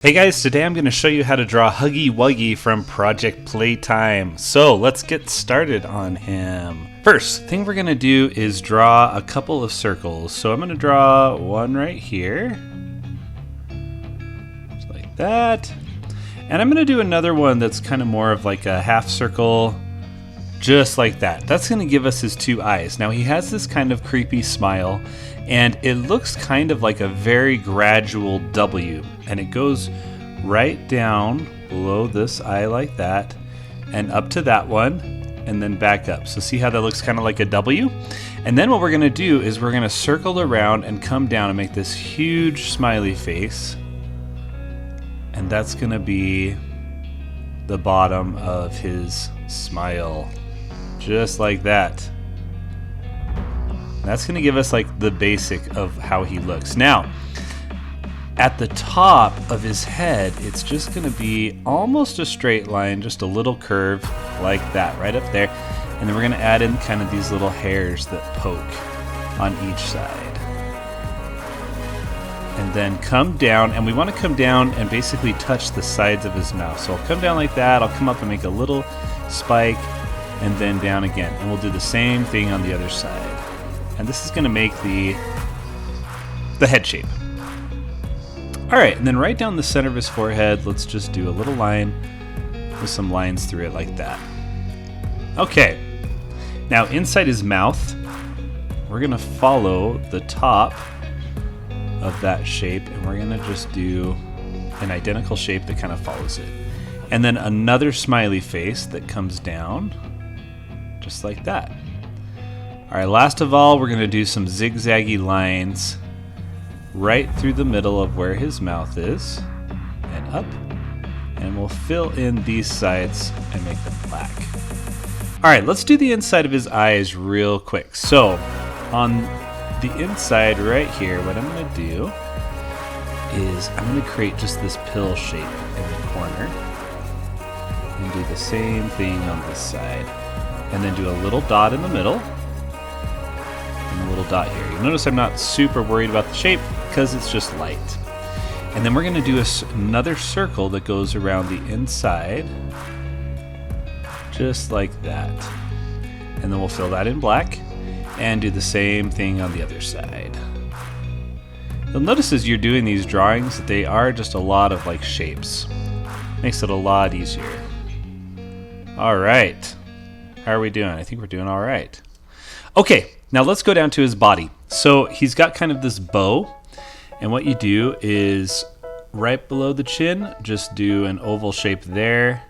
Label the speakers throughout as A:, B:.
A: Hey guys, today I'm going to show you how to draw Huggy Wuggy from Project Playtime. So let's get started on him. First thing we're going to do is draw a couple of circles. So I'm going to draw one right here, just like that. And I'm going to do another one that's kind of more of like a half circle, just like that. That's going to give us his two eyes. Now he has this kind of creepy smile, and it looks kind of like a very gradual W, and it goes right down below this eye like that and up to that one and then back up. So see how that looks kind of like a W? And then what we're going to do is we're going to circle around and come down and make this huge smiley face, and that's going to be the bottom of his smile, just like that. That's going to give us like the basic of how he looks. Now, at the top of his head, it's just going to be almost a straight line, just a little curve like that right up there. And then we're going to add in kind of these little hairs that poke on each side. And then come down, and we want to come down and basically touch the sides of his mouth. So I'll come down like that, I'll come up and make a little spike, and then down again. And we'll do the same thing on the other side. And this is going to make the head shape. Alright, and then right down the center of his forehead, let's just do a little line with some lines through it like that. Okay, now inside his mouth, we're going to follow the top of that shape, and we're going to just do an identical shape that kind of follows it. And then another smiley face that comes down, just like that. Alright, last of all, we're going to do some zigzaggy lines right through the middle of where his mouth is and up, and we'll fill in these sides and make them black. Alright, let's do the inside of his eyes real quick. So on the inside right here, what I'm going to do is I'm going to create just this pill shape in the corner and do the same thing on this side, and then do a little dot in the middle and a little dot here. You'll notice I'm not super worried about the shape because it's just light. And then we're going to do another circle that goes around the inside, just like that. And then we'll fill that in black and do the same thing on the other side. You'll notice as you're doing these drawings that they are just a lot of like shapes. Makes it a lot easier. Alright, how are we doing? I think we're doing alright. Okay, now let's go down to his body. So he's got kind of this bow, and what you do is right below the chin, just do an oval shape there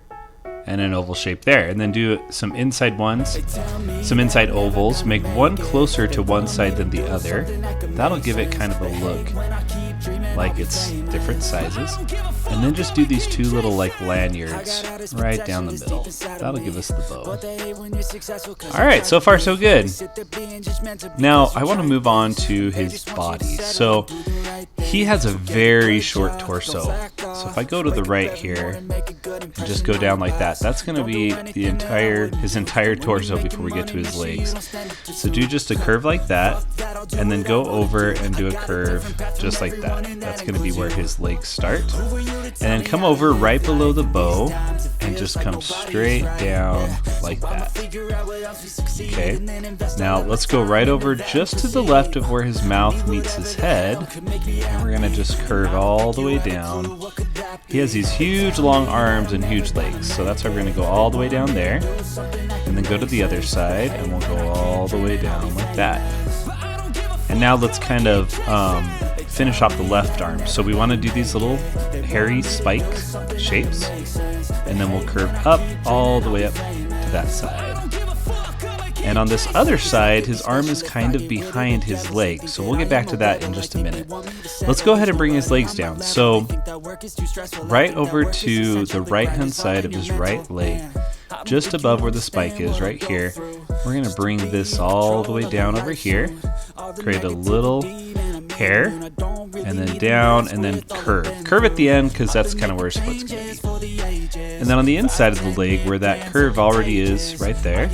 A: and an oval shape there, and then do some inside ones, some inside ovals. Make one closer to one side than the other. That'll give it kind of a look like it's different sizes. And then just do these two little like lanyards right down the middle. That'll give us the bow. Alright, so far so good. Now I want to move on to his body. So he has a very short torso. So if I go to the right here and just go down like that, that's going to be his entire torso before we get to his legs. So do just a curve like that, and then go over and do a curve just like that. That's going to be where his legs start. And then come over right below the bow and just come straight down like that. Okay, now let's go right over just to the left of where his mouth meets his head, and we're going to just curve all the way down. He has these huge long arms and huge legs, so that's why we're going to go all the way down there, and then go to the other side, and we'll go all the way down like that. And now let's kind of finish off the left arm. So we want to do these little hairy spike shapes, and then we'll curve up all the way up to that side. And on this other side, his arm is kind of behind his leg, so we'll get back to that in just a minute. Let's go ahead and bring his legs down. So right over to the right hand side of his right leg, just above where the spike is right here, we're going to bring this all the way down over here, create a little hair, and then down, and then curve at the end, because that's kind of where his foot's going to be. And then on the inside of the leg, where that curve already is right there,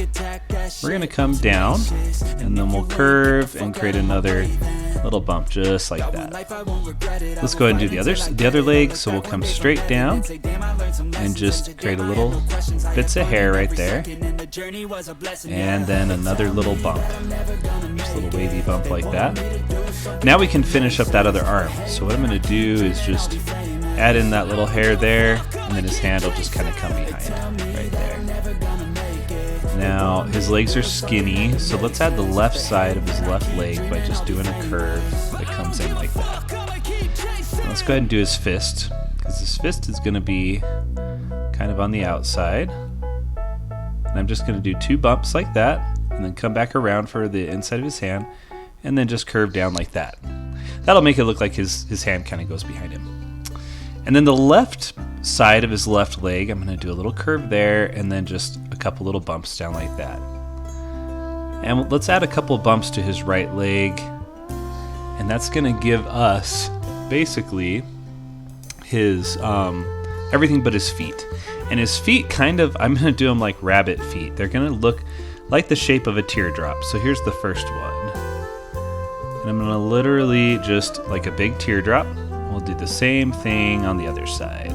A: we're going to come down, and then we'll curve and create another little bump just like that. Let's go ahead and do the other leg. So we'll come straight down and just create a little bits of hair right there, and then another little bump, just a little wavy bump like that. Now we can finish up that other arm. So what I'm going to do is just add in that little hair there, and then his hand will just kind of come behind right there. Now his legs are skinny, so let's add the left side of his left leg by just doing a curve that comes in like that. Now let's go ahead and do his fist, because his fist is going to be kind of on the outside. And I'm just going to do 2 bumps like that, and then come back around for the inside of his hand, and then just curve down like that. That'll make it look like his hand kind of goes behind him. And then the left side of his left leg, I'm going to do a little curve there, and then just a couple little bumps down like that. And let's add a couple bumps to his right leg, and that's going to give us basically his everything but his feet. And his feet kind of, I'm going to do them like rabbit feet. They're going to look like the shape of a teardrop. So here's the first one. And I'm going to literally just like a big teardrop. We'll do the same thing on the other side,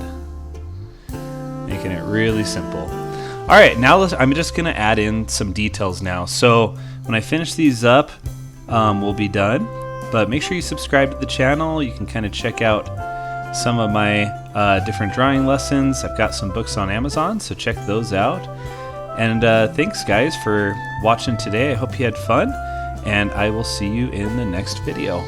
A: making it really simple. All right, now I'm just going to add in some details now. So when I finish these up, we'll be done. But make sure you subscribe to the channel. You can kind of check out some of my different drawing lessons. I've got some books on Amazon, so check those out. And thanks guys for watching today. I hope you had fun, and I will see you in the next video.